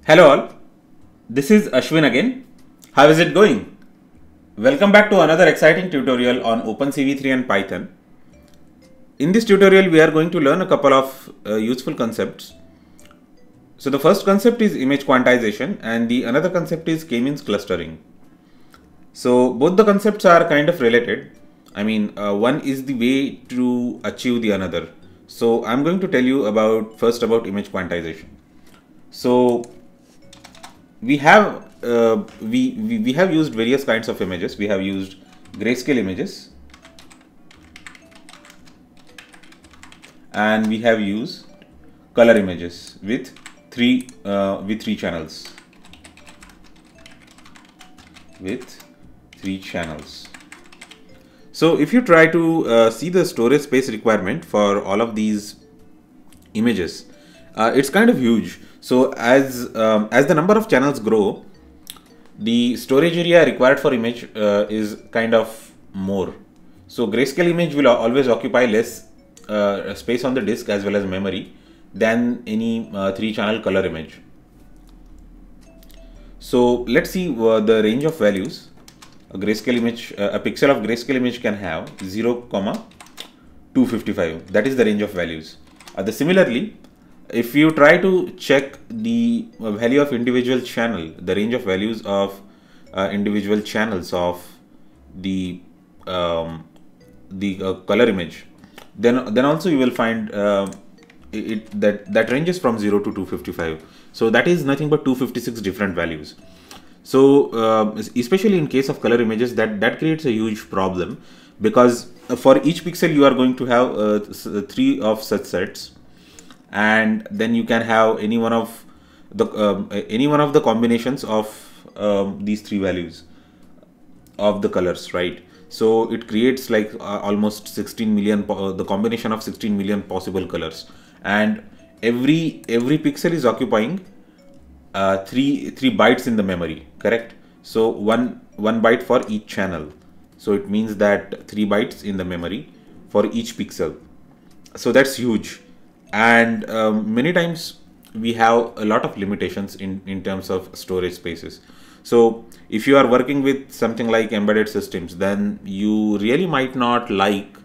Hello all, this is Ashwin again. How is it going? Welcome back to another exciting tutorial on OpenCV3 and Python. In this tutorial, we are going to learn a couple of useful concepts. So the first concept is image quantization and the another concept is k-means clustering. So both the concepts are kind of related. One is the way to achieve the another. So I'm going to tell you first about image quantization. So we have we have used various kinds of images. We have used grayscale images and we have used color images with three channels. So if you try to see the storage space requirement for all of these images, it's kind of huge. So as the number of channels grow, the storage area required for image is kind of more. So grayscale image will always occupy less space on the disk as well as memory than any 3-channel color image. So let's see the range of values. A grayscale image, a pixel of grayscale image can have 0, 255. That is the range of values. Similarly, if you try to check the value of individual channel, the range of values of individual channels of the color image, then also you will find that ranges from 0 to 255. So that is nothing but 256 different values. So especially in case of color images, that creates a huge problem, because for each pixel you are going to have 3 of such sets, and then you can have any one of the combinations of these 3 values of the colors, right? So it creates like almost 16 million, the combination of 16 million possible colors, and every pixel is occupying 3 bytes in the memory, correct? So one byte for each channel. So it means that 3 bytes in the memory for each pixel. So that's huge. And many times we have a lot of limitations in terms of storage spaces. So if you are working with something like embedded systems, then you really might not like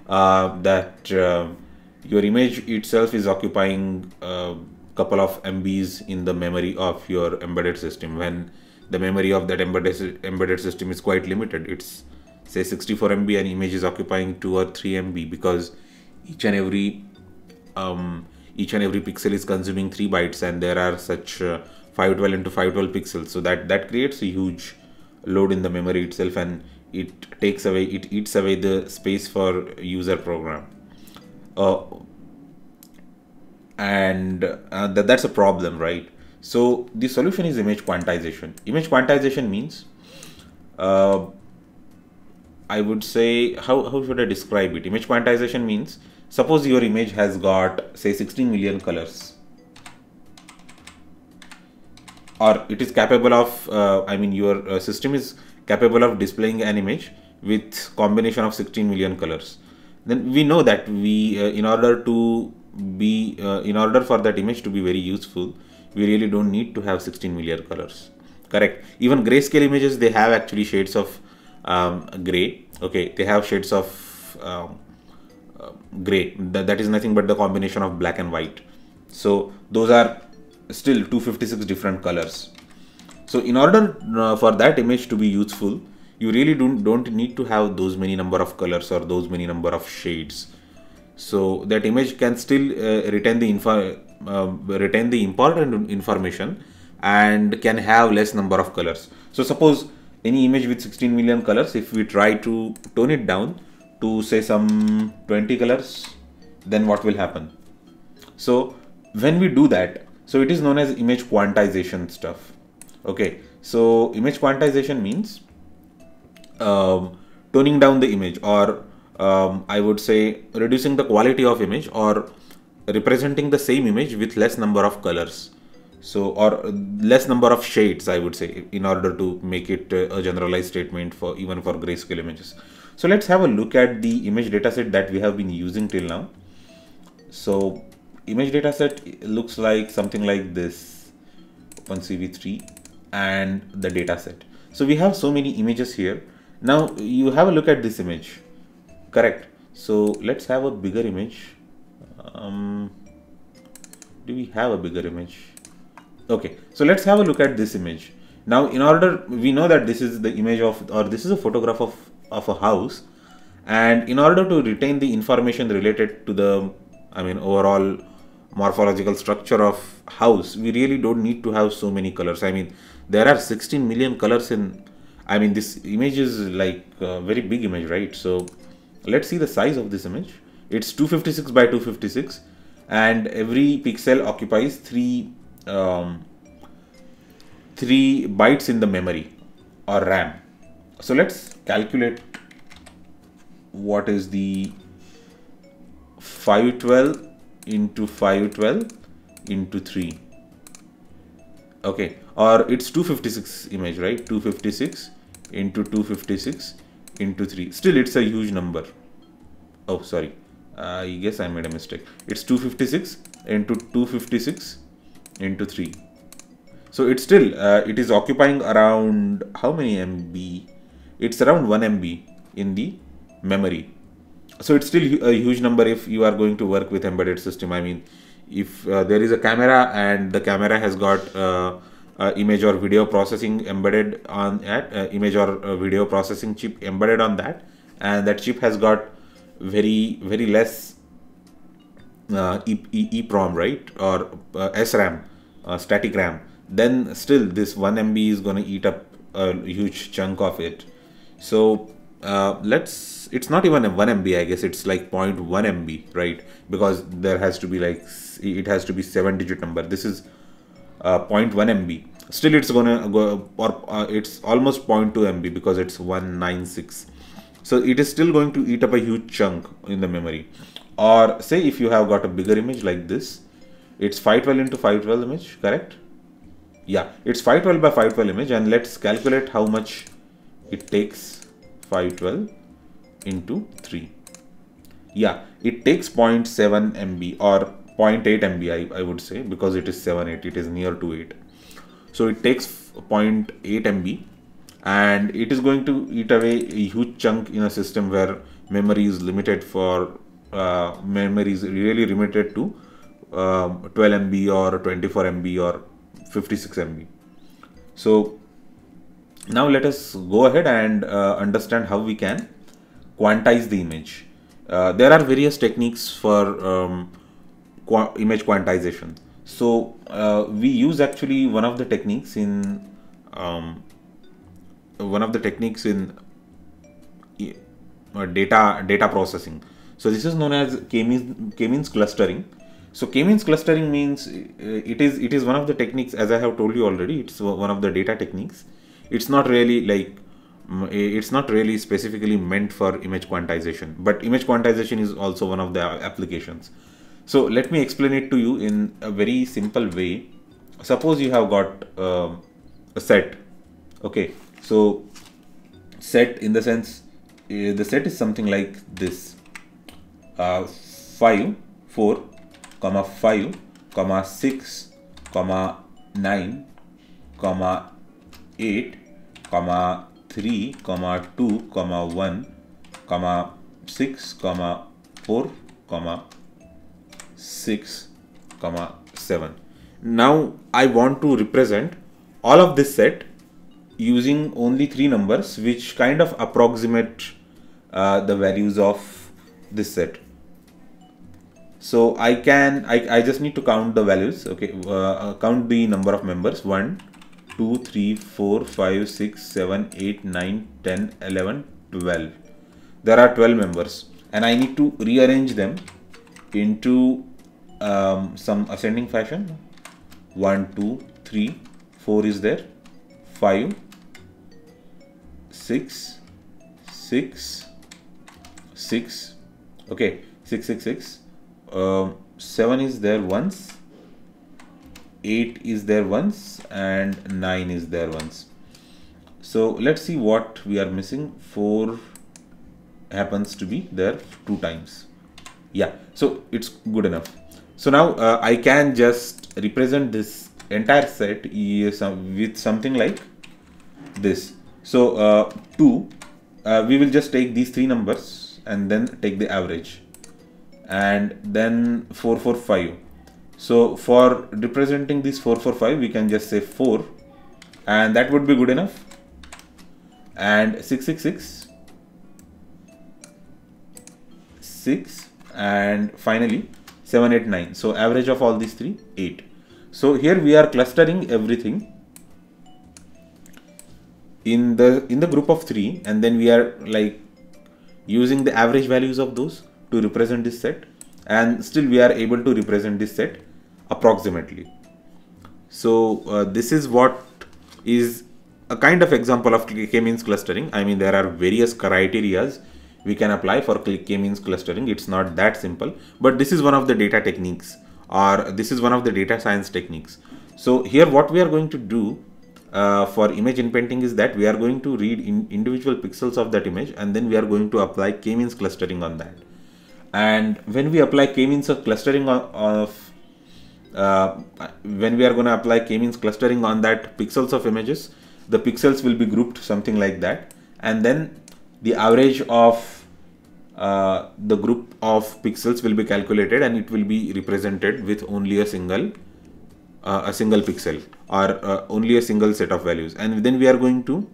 that your image itself is occupying a couple of MBs in the memory of your embedded system, when the memory of that embedded system is quite limited. It's say 64 MB and image is occupying 2 or 3 MB, because each and every pixel is consuming 3 bytes, and there are such 512 into 512 pixels. So that creates a huge load in the memory itself, and it eats away the space for user program, that's a problem, right? So the solution is image quantization. Image quantization means, I would say, how should I describe it? Image quantization means, suppose your image has got say 16 million colors, or it is capable of your system is capable of displaying an image with combination of 16 million colors. Then we know that in order for that image to be very useful, we really don't need to have 16 million colors, correct? Even grayscale images, they have actually shades of gray. Okay, they have shades of gray. That is nothing but the combination of black and white. So those are still 256 different colors. So in order for that image to be useful, you really don't need to have those many number of colors or those many number of shades. So that image can still retain the important information and can have less number of colors. So suppose any image with 16 million colors, if we try to tone it down to say some 20 colors, then what will happen? So when we do that, so it is known as image quantization stuff. Okay, so image quantization means toning down the image, or I would say reducing the quality of image, or representing the same image with less number of colors. So, or less number of shades, I would say, in order to make it a generalized statement for even for grayscale images. So let's have a look at the image dataset that we have been using till now. So image dataset looks like something like this. OpenCV3 and the data set. So we have so many images here. Now you have a look at this image, correct? So let's have a bigger image. Do we have a bigger image? Okay, so let's have a look at this image. Now in order, we know that this is the image of, or this is a photograph of a house, and in order to retain the information related to the, overall morphological structure of house, we really don't need to have so many colors. There are 16 million colors in, this image is like a very big image, right? So let's see the size of this image. It's 256 by 256, and every pixel occupies 3 bytes in the memory or RAM. So let's calculate what is the 512 into 512 into 3. Okay, or it's 256 image, right? 256 into 256 into 3. Still, it's a huge number. Oh, sorry. I guess I made a mistake. It's 256 into 256 into 3. So it's still, it is occupying around how many MB? It's around 1 MB in the memory. So it's still a huge number if you are going to work with embedded system. If there is a camera and the camera has got image or video processing embedded on that, image or video processing chip embedded on that, and that chip has got very less EEPROM, right, or SRAM, static RAM, then still this 1 MB is going to eat up a huge chunk of it. So it's not even a 1 MB, I guess it's like 0.1 MB, right? Because there has to be like, it has to be 7-digit number. This is 0.1 MB. Still it's gonna go, or it's almost 0.2 MB because it's 196. So it is still going to eat up a huge chunk in the memory. Or say if you have got a bigger image like this, it's 512 into 512 image, correct? Yeah, it's 512 by 512 image, and let's calculate how much it takes. 512 into 3. Yeah, it takes 0.7 MB or 0.8 MB, I would say, because it is 7/8, it is near to 8. So it takes 0.8 MB, and it is going to eat away a huge chunk in a system where memory is limited for, memory is really limited to 12 MB or 24 MB or 56 MB. So now let us go ahead and understand how we can quantize the image. There are various techniques for image quantization. So we use actually one of the techniques in data processing. So this is known as k-means clustering. So k-means clustering means it is one of the techniques, as I have told you already. It's one of the data techniques. It's not really like, it's not really specifically meant for image quantization, but image quantization is also one of the applications. So let me explain it to you in a very simple way. Suppose you have got a set. Okay, so set in the sense, the set is something like this: 5, 4, 5, 6, 9, 8, 3, 2, 1, 6, 4, 6, 7. Now I want to represent all of this set using only 3 numbers which kind of approximate the values of this set. So I just need to count the values. Okay, count the number of members: 1, 2, 3, 4, 5, 6, 7, 8, 9, 10, 11, 12. There are 12 members, and I need to rearrange them into some ascending fashion. 1, 2, 3, 4 is there, 5, 6, 6, 6, okay, 6, 6, 6, 7 is there once, 8 is there once, and 9 is there once. So let's see what we are missing. 4 happens to be there 2 times. Yeah, so it's good enough. So now I can just represent this entire set is with something like this. So 2, we will just take these 3 numbers and then take the average, and then 4, 4, 5. So for representing this 4, 4, 5, we can just say 4, and that would be good enough. And 6, 6, 6, 6, and finally 7, 8, 9. So average of all these 3, 8. So here we are clustering everything in the group of 3, and then we are like using the average values of those to represent this set, and still we are able to represent this set approximately. So this is what is a kind of example of k-means clustering. I mean, there are various criterias we can apply for k-means clustering. It's not that simple, but this is one of the data techniques, or this is one of the data science techniques. So here what we are going to do for image inpainting is that we are going to read individual pixels of that image, and then we are going to apply k-means clustering on that. And when we apply k-means of clustering when we are going to apply k-means clustering on that pixels of images, the pixels will be grouped something like that, and then the average of the group of pixels will be calculated, and it will be represented with only a single pixel, or only a single set of values. And then we are going to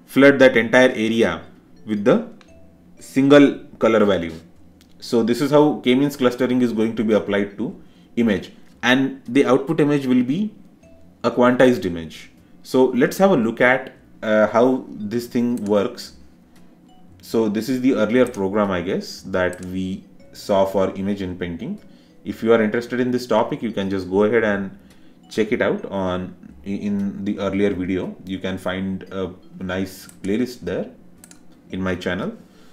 flood that entire area with the single color value. So this is how k-means clustering is going to be applied to image, and the output image will be a quantized image. So let's have a look at how this thing works. So this is the earlier program, I guess, that we saw for image inpainting. If you are interested in this topic, you can just go ahead and check it out in the earlier video. You can find a nice playlist there in my channel.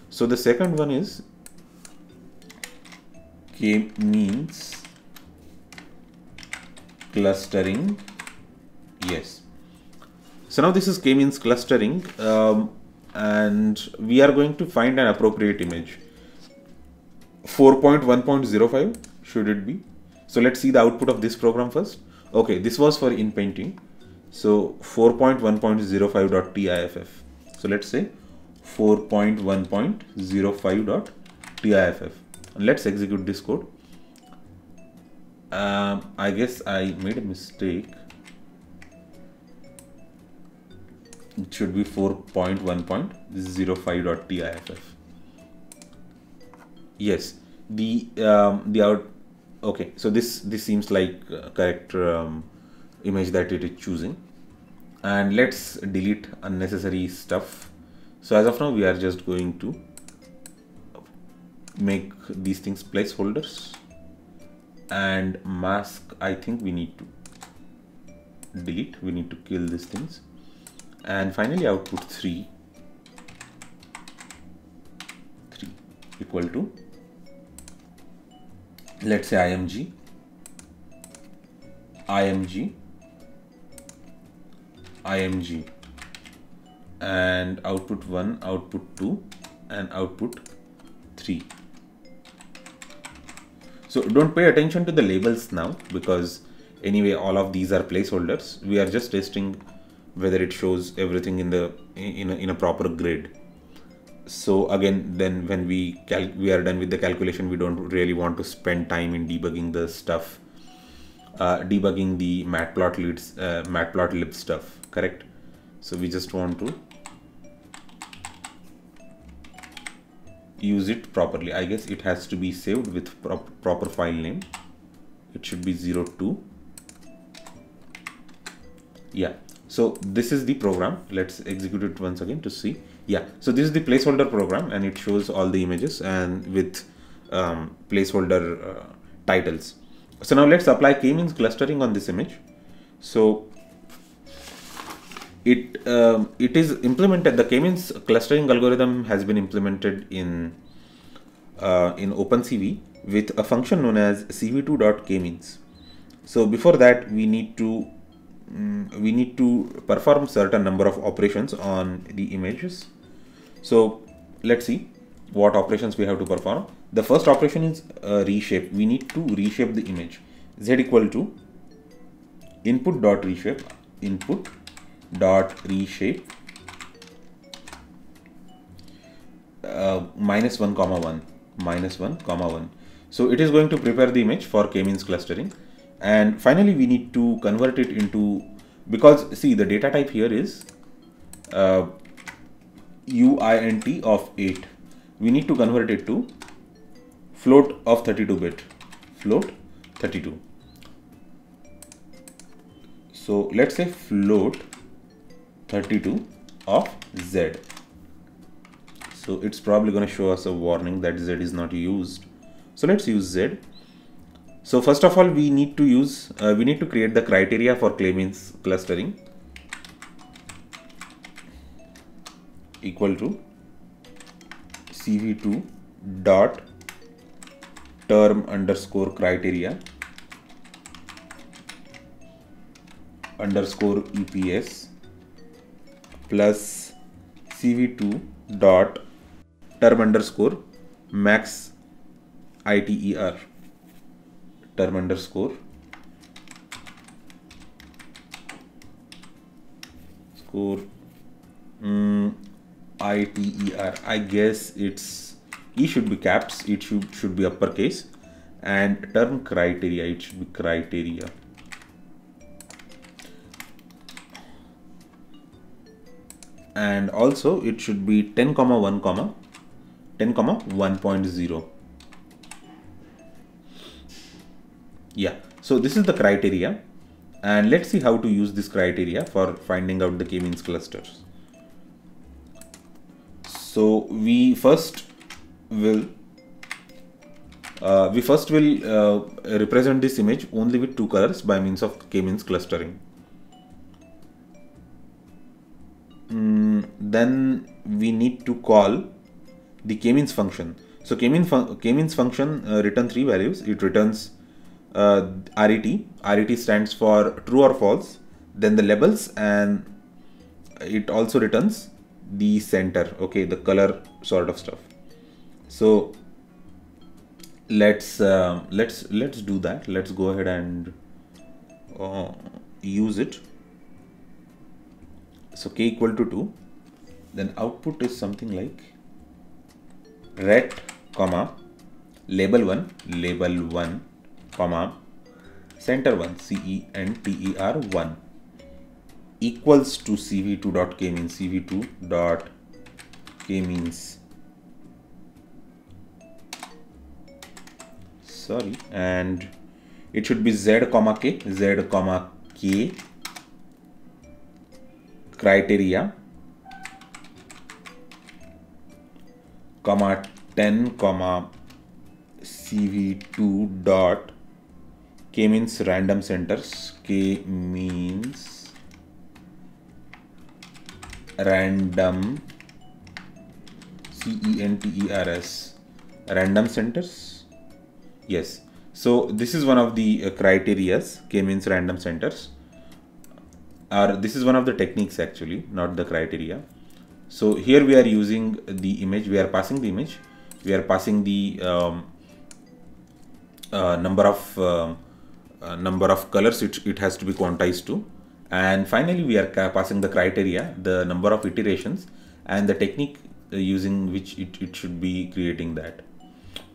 So the second one is k-means clustering. Yes. So now this is k-means clustering, and we are going to find an appropriate image. 4.1.05 should it be? So let's see the output of this program first. Okay, this was for inpainting. So 4.1.05.tiff. So let's say 4.1.05.tiff. And let's execute this code. I guess I made a mistake. It should be 4.1.05.tiff. Yes, the out. Okay, so this seems like correct image that it is choosing. And let's delete unnecessary stuff. So as of now, we are just going to make these things placeholders, and mask, I think we need to delete. We need to kill these things. And finally output 3 equal to, let's say img, and output 1, output 2, and output 3. So don't pay attention to the labels now, because anyway all of these are placeholders. We are just testing whether it shows everything in a proper grid. So again, then when we are done with the calculation, we don't really want to spend time in debugging the stuff, debugging the matplotlib stuff, correct? So we just want to use it properly. I guess it has to be saved with proper file name. It should be 02. Yeah. So this is the program. Let's execute it once again to see. Yeah. So this is the placeholder program, and it shows all the images and with placeholder titles. So now let's apply k-means clustering on this image. So it is implemented. The k-means clustering algorithm has been implemented in OpenCV with a function known as cv2.kmeans. So before that, we need to perform certain number of operations on the images. So let's see what operations we have to perform. The first operation is reshape. We need to reshape the image. Z equal to input dot reshape -1, so it is going to prepare the image for k-means clustering. And finally we need to convert it into, because see the data type here is UINT of 8. We need to convert it to float of 32-bit, float 32. So let's say float 32 of Z. So it's probably going to show us a warning that Z is not used. So let's use Z. So first of all, we need to use, we need to create the criteria for k-means clustering, equal to cv2 dot term underscore criteria underscore EPS plus cv2 dot term underscore max ITER, term underscore score ITER. I guess it's E should be caps, it should be uppercase, and term criteria, it should be criteria. And also it should be 10, 1, 10, 1.0. Yeah, so this is the criteria, and let's see how to use this criteria for finding out the k-means clusters. So we first will represent this image only with 2 colors by means of k-means clustering. Then we need to call the k-means function. So k-means function return 3 values. It returns RET stands for true or false, then the labels, and it also returns the center, okay, the color sort of stuff. So let's do that. Let's go ahead and use it. So k equal to 2, then output is something like ret comma label 1 comma center 1 CENTER 1 equals to cv2.kmeans, sorry, and it should be z comma k criteria comma 10 comma cv2 dot k-means random centers, k-means random CENTERS random centers. Yes, so this is one of the criterias, k-means random centers, or this is one of the techniques actually, not the criteria. So here we are using the image, we are passing the image, we are passing the number of colors it has to be quantized to, and finally we are passing the criteria, the number of iterations, and the technique using which it should be creating that.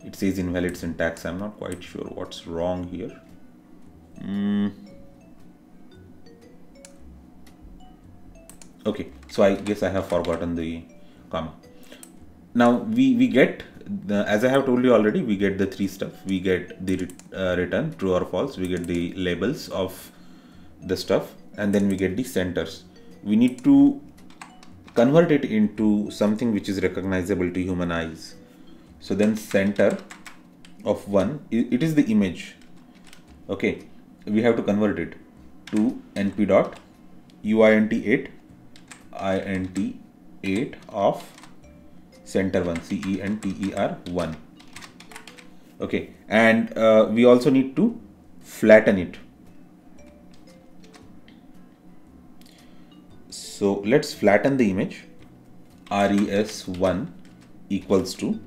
It says invalid syntax. I'm not quite sure what's wrong here. Okay, so I guess I have forgotten the comma. Now we get the, as I have told you already, we get the 3 stuff. We get the return true or false, we get the labels of the stuff, and then we get the centers. We need to convert it into something which is recognizable to human eyes. So then center of 1, it is the image. Okay, we have to convert it to np dot uint8 int8 of center 1 CENTER 1. Okay, and we also need to flatten it. So let's flatten the image. res1 equals to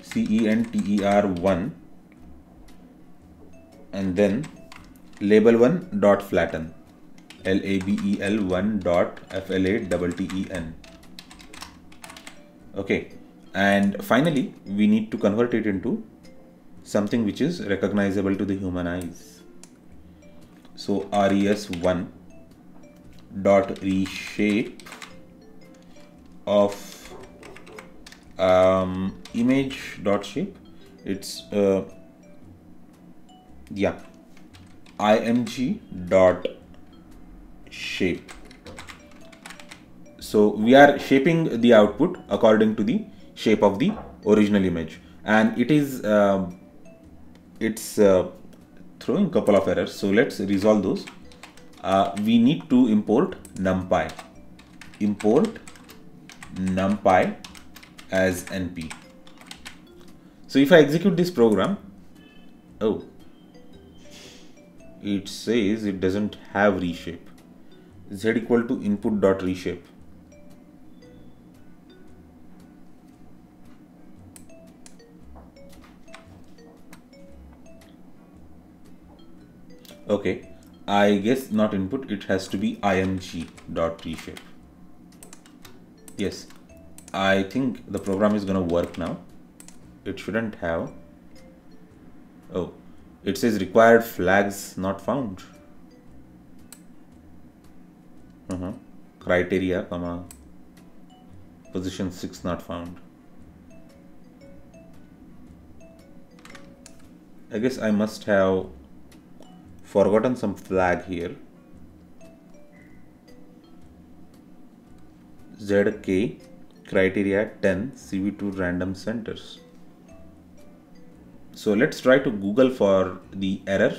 CENTER 1, and then label1 dot flatten, label 1 dot flatten. Okay, and finally we need to convert it into something which is recognizable to the human eyes. So res1 dot reshape of image dot shape. It's yeah, img dot shape. So we are shaping the output according to the shape of the original image, and it is throwing a couple of errors. So let's resolve those. We need to import numpy. Import numpy as np. So if I execute this program, oh, it says it doesn't have reshape. Z equal to input dot reshape. Okay, I guess not input, it has to be img dot reshape. Yes, I think the program is gonna work now. It shouldn't have. Oh, it says required flags not found. Criteria, comma, position 6 not found. I guess I must have forgotten some flag here. ZK criteria 10 CV2 random centers. So let's try to Google for the error,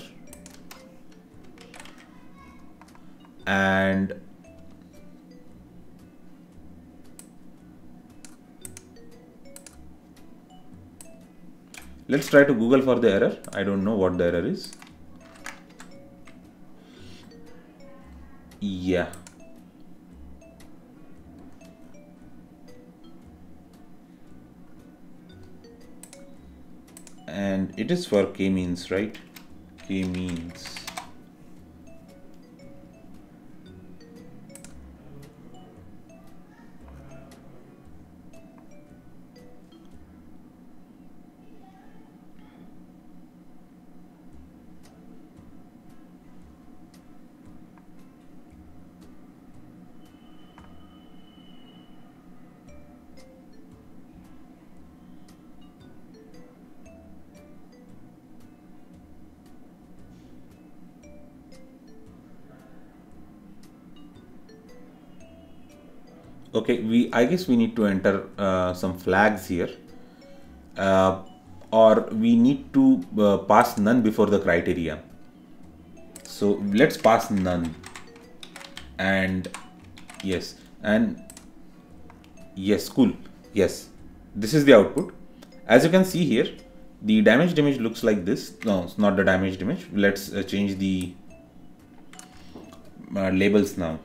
and let's try to Google for the error. I don't know what the error is. Yeah. And it is for k-means, right? K-means. Okay, I guess we need to enter some flags here, or we need to pass none before the criteria. So let's pass none, and yes, cool. Yes, this is the output. As you can see here, the damaged image looks like this. No, it's not the damaged image. Let's change the labels now.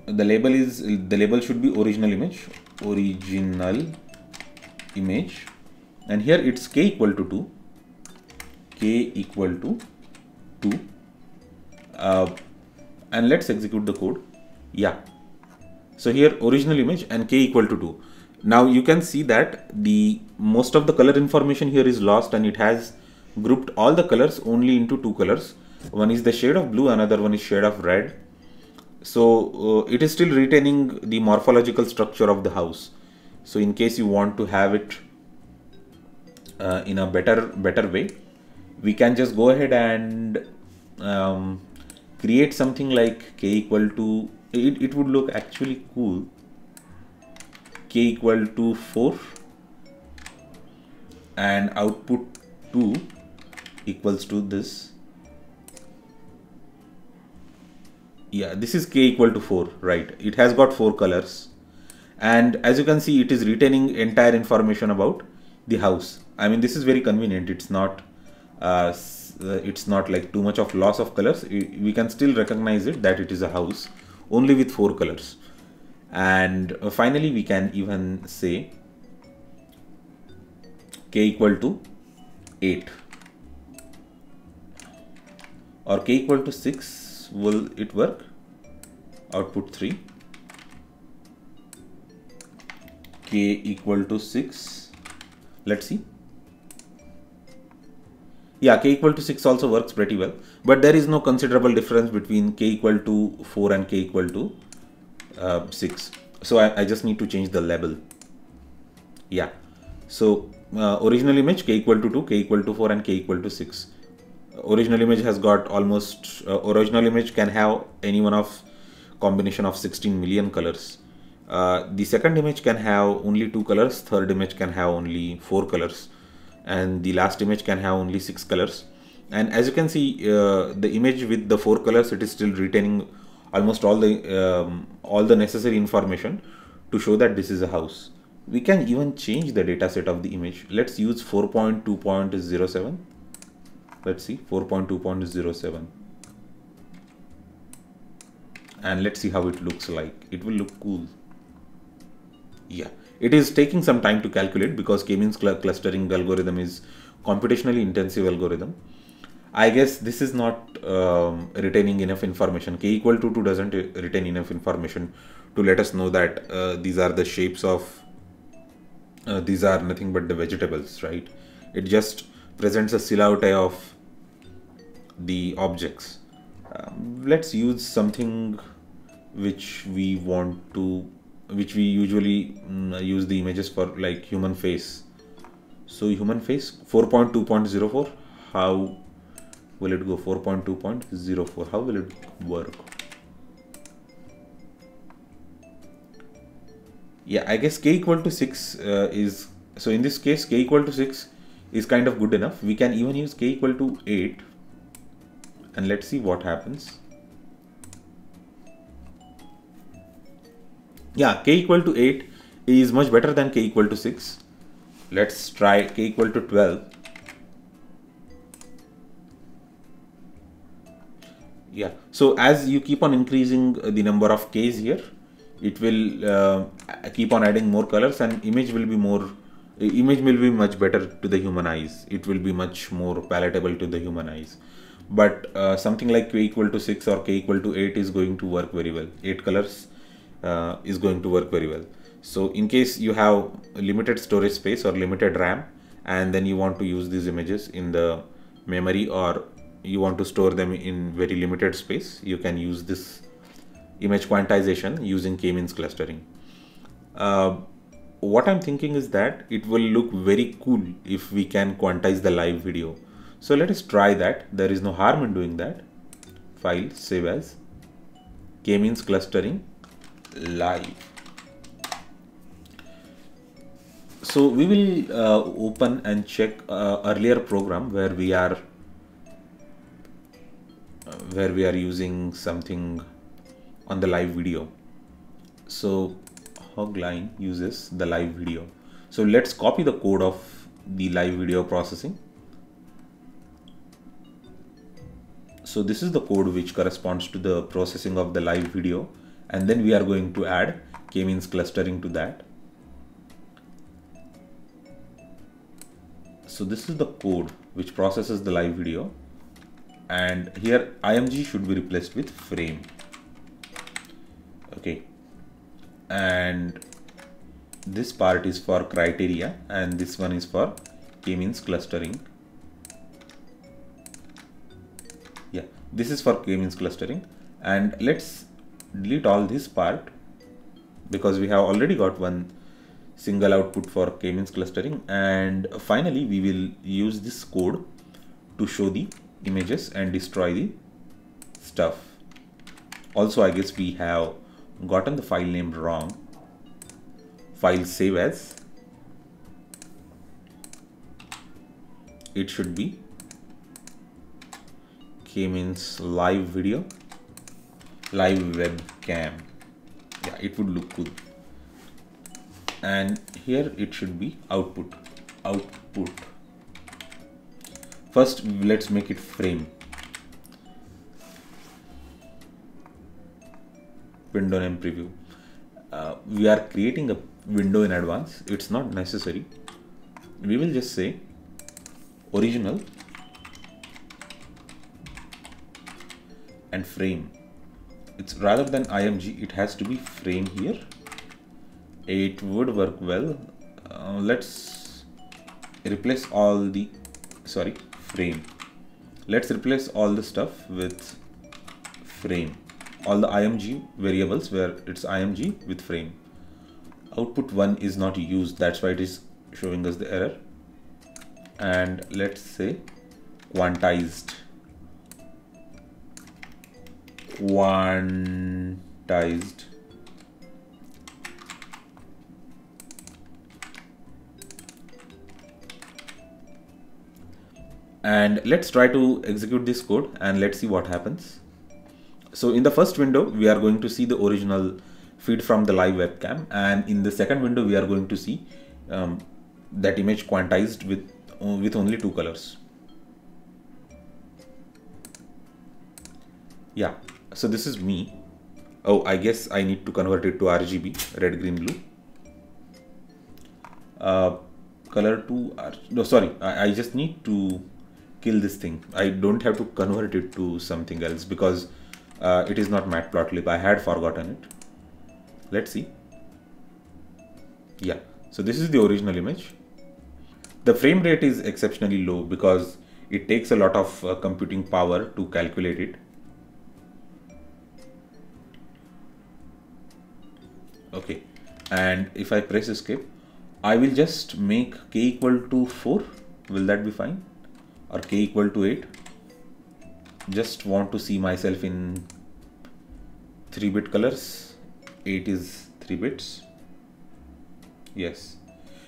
The label should be original image, and here it's k equal to 2, and let's execute the code. Yeah, so here original image and k equal to 2. Now you can see that the most of the color information here is lost, and it has grouped all the colors only into two colors. One is the shade of blue, another one is shade of red. So it is still retaining the morphological structure of the house. So in case you want to have it in a better way, we can just go ahead and create something like k equal to, it would look actually cool, k equal to 4 and output 2 equals to this. Yeah, this is k equal to 4, right? It has got 4 colors, and as you can see, it is retaining entire information about the house. I mean, this is very convenient. It's not like too much of loss of colors. We can still recognize it that it is a house only with 4 colors. And finally, we can even say k equal to 8. or k equal to 6, will it work? Output 3. K equal to 6. Let's see. Yeah, k equal to 6 also works pretty well, but there is no considerable difference between k equal to 4 and k equal to 6. So I just need to change the label. Yeah. So original image k equal to 2, k equal to 4, and k equal to 6. Original image has got almost, original image can have any one of combination of 16 million colors. The second image can have only 2 colors, third image can have only 4 colors, and the last image can have only 6 colors. And as you can see, the image with the 4 colors, it is still retaining almost all the necessary information to show that this is a house. We can even change the data set of the image. Let's use 4.2.07. Let's see, 4.2.07. And let's see how it looks like. It will look cool. Yeah, it is taking some time to calculate because k-means clustering algorithm is computationally intensive algorithm. I guess this is not retaining enough information. K equal to 2 doesn't retain enough information to let us know that these are the shapes of, these are nothing but the vegetables, right? It just presents a silhouette of the objects. Let's use something which we want to, which we usually use the images for, like human face. So human face, 4.2.04. How will it go? 4.2.04. How will it work? Yeah, I guess k equal to 6 is, so in this case k equal to 6 is kind of good enough. We can even use k equal to 8, and let's see what happens. Yeah, k equal to 8 is much better than k equal to 6. Let's try k equal to 12. Yeah, so as you keep on increasing the number of k's here, it will keep on adding more colors, and image will be much better to the human eyes. It will be much more palatable to the human eyes. But something like k equal to 6 or k equal to 8 is going to work very well. 8 colors is going to work very well. So in case you have limited storage space or limited RAM, and then you want to use these images in the memory, or you want to store them in very limited space, you can use this image quantization using k-means clustering. What I'm thinking is that it will look very cool if we can quantize the live video. So let us try that. There is no harm in doing that. File, save as, k-means clustering live. So we will open and check earlier program where we are using something on the live video. So hog line uses the live video. So let's copy the code of the live video processing. So this is the code which corresponds to the processing of the live video, and then we are going to add k-means clustering to that. So this is the code which processes the live video, and here img should be replaced with frame. Okay, and this part is for criteria, and this one is for k-means clustering. Yeah, this is for k-means clustering, and let's delete all this part because we have already got one single output for k-means clustering. And finally we will use this code to show the images and destroy the stuff. Also, I guess we have gotten the file name wrong. File, save as, it should be k-means live video, live webcam. Yeah, it would look good. And here it should be output. First let's make it frame. Window name preview. We are creating a window in advance. It's not necessary. We will just say original and frame. It's rather than img, it has to be frame here. It would work well. Let's replace all the frame. Let's replace all the stuff with frame. All the img variables where it's img with frame. Output 1 is not used, that's why it is showing us the error. And let's say quantized. And let's try to execute this code and let's see what happens. So in the first window, we are going to see the original feed from the live webcam, and in the second window, we are going to see that image quantized with only 2 colors. Yeah, so this is me. Oh, I guess I need to convert it to RGB, red, green, blue. Color to no, sorry, I just need to kill this thing. I don't have to convert it to something else because it is not matplotlib. I had forgotten it. Let's see. Yeah, so this is the original image. The frame rate is exceptionally low because it takes a lot of computing power to calculate it. Okay, and if I press escape, I will just make k equal to 4. Will that be fine? Or k equal to 8? Just want to see myself in 3-bit colors. 8 is 3 bits. Yes.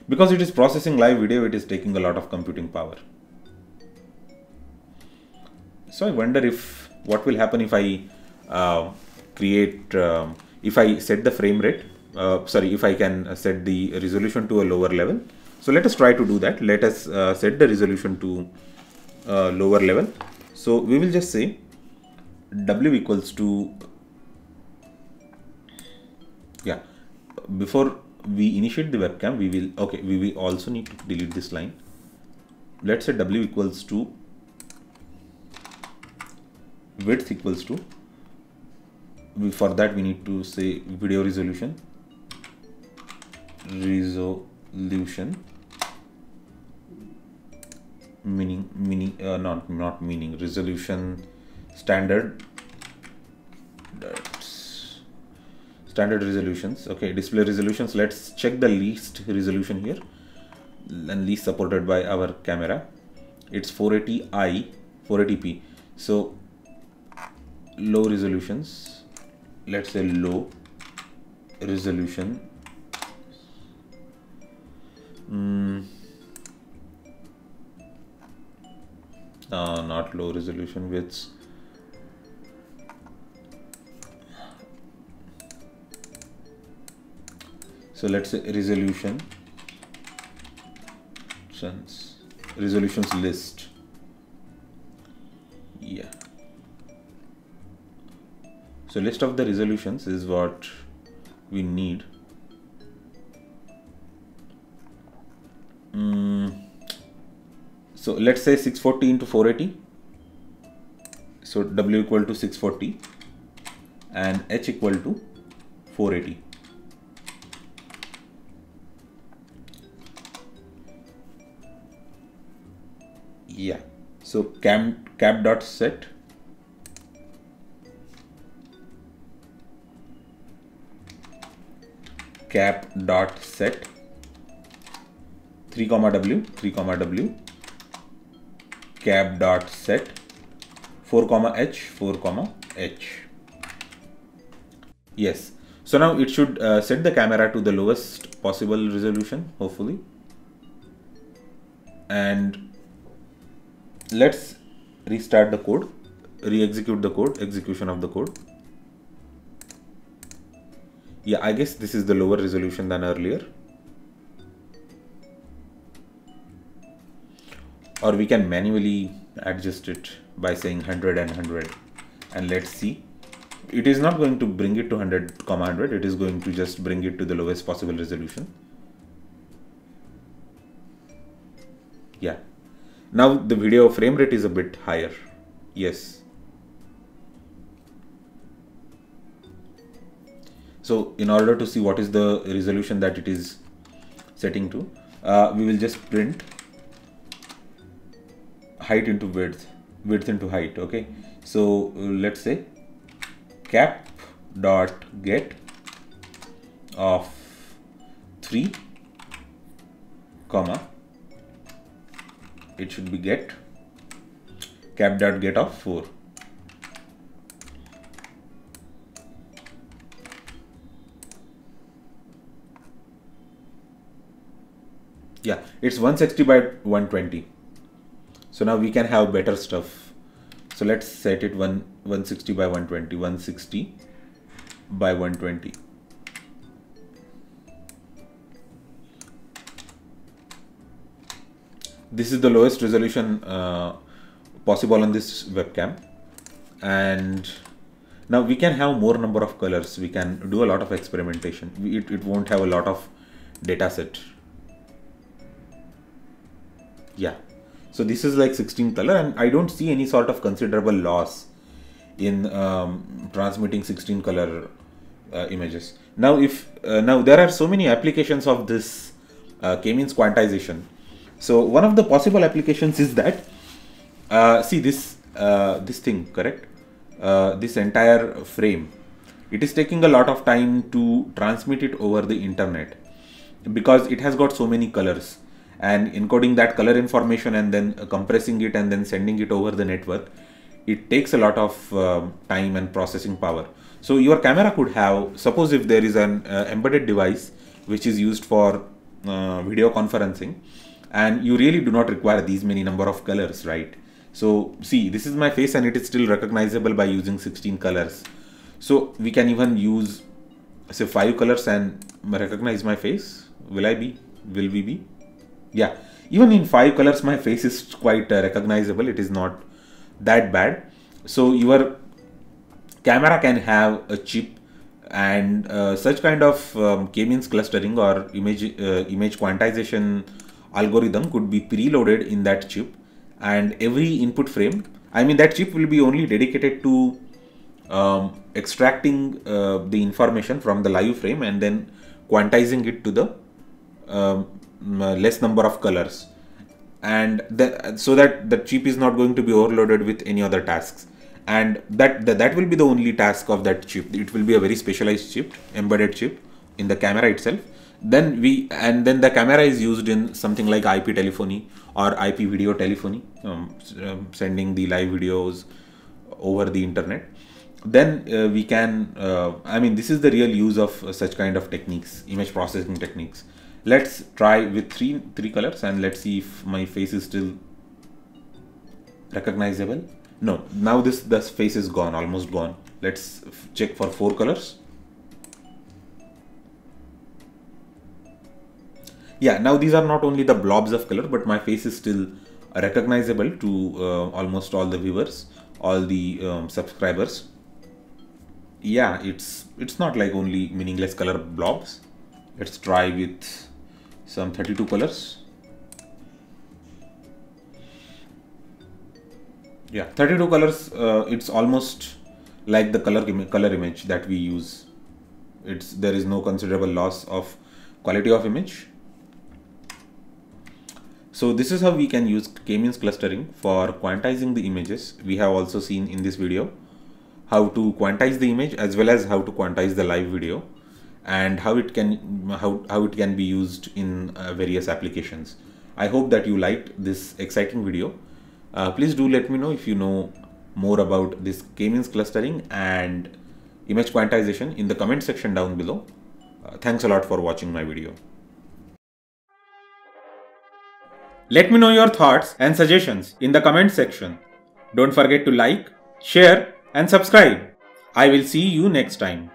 Because it is processing live video, it is taking a lot of computing power. So I wonder what will happen if I if I set the frame rate, if I can set the resolution to a lower level. So let us try to do that. Let us set the resolution to lower level. So we will just say W equals to, yeah, before we initiate the webcam, we will also need to delete this line. Let's say W equals to width equals to, for that we need to say video resolution resolution standard resolutions. Okay, display resolutions. Let's check the least resolution here and least supported by our camera. It's 480p. So low resolutions, let's say low resolution, not low resolution widths. So let's say resolutions list. Yeah. So list of the resolutions is what we need. So let's say 640 into 480. So W equal to 640 and H equal to 480. Yeah. So cap dot set cap dot set 3 comma W cap dot set 4 comma H. Yes, so now it should set the camera to the lowest possible resolution, hopefully. And let's restart the code, re-execute the code, execution of the code. Yeah, I guess this is the lower resolution than earlier. Or we can manually adjust it by saying 100 and 100. And let's see. It is not going to bring it to 100, 100. It is going to just bring it to the lowest possible resolution. Yeah. Now the video frame rate is a bit higher. Yes. So in order to see what is the resolution that it is setting to, we will just print height into width, width into height. Okay, so let's say cap dot get of 3 comma, it should be get cap dot get of 4. Yeah, it's 160 by 120. So now we can have better stuff. So let's set it 160 by 120, 160 by 120. This is the lowest resolution possible on this webcam. And now we can have more number of colors. We can do a lot of experimentation. It won't have a lot of data set. Yeah, so this is like 16 color, and I don't see any sort of considerable loss in transmitting 16 color images. Now now there are so many applications of this k-means quantization. So one of the possible applications is that see this thing, correct? This entire frame, it is taking a lot of time to transmit it over the internet because it has got so many colors, and encoding that color information and then compressing it and then sending it over the network, it takes a lot of time and processing power. So your camera could have, suppose if there is an embedded device which is used for video conferencing, and you really do not require these many number of colors, right? So see, this is my face and it is still recognizable by using 16 colors. So we can even use say 5 colors and recognize my face. Will we be? Yeah, even in 5 colors my face is quite recognizable. It is not that bad. So your camera can have a chip, and such kind of k-means clustering or image quantization algorithm could be preloaded in that chip, and every input frame, I mean that chip will be only dedicated to extracting the information from the live frame and then quantizing it to the less number of colors, and so that the chip is not going to be overloaded with any other tasks, and that will be the only task of that chip. It will be a very specialized chip, embedded chip in the camera itself. Then the camera is used in something like IP telephony or IP video telephony, sending the live videos over the internet. Then we can I mean this is the real use of such kind of techniques, image processing techniques. Let's try with three colors and let's see if my face is still recognizable. No, now this face is gone, almost gone. Let's check for 4 colors. Yeah, now these are not only the blobs of color, but my face is still recognizable to almost all the viewers, all the subscribers. Yeah, it's not like only meaningless color blobs. Let's try with some 32 colors. Yeah, 32 colors. It's almost like the color image that we use. There is no considerable loss of quality of image. So this is how we can use k-means clustering for quantizing the images. We have also seen in this video how to quantize the image as well as how to quantize the live video, and how it can be used in various applications. I hope that you liked this exciting video. Please do let me know if you know more about this k-means clustering and image quantization in the comment section down below. Thanks a lot for watching my video. Let me know your thoughts and suggestions in the comment section. Don't forget to like, share and subscribe. I will see you next time.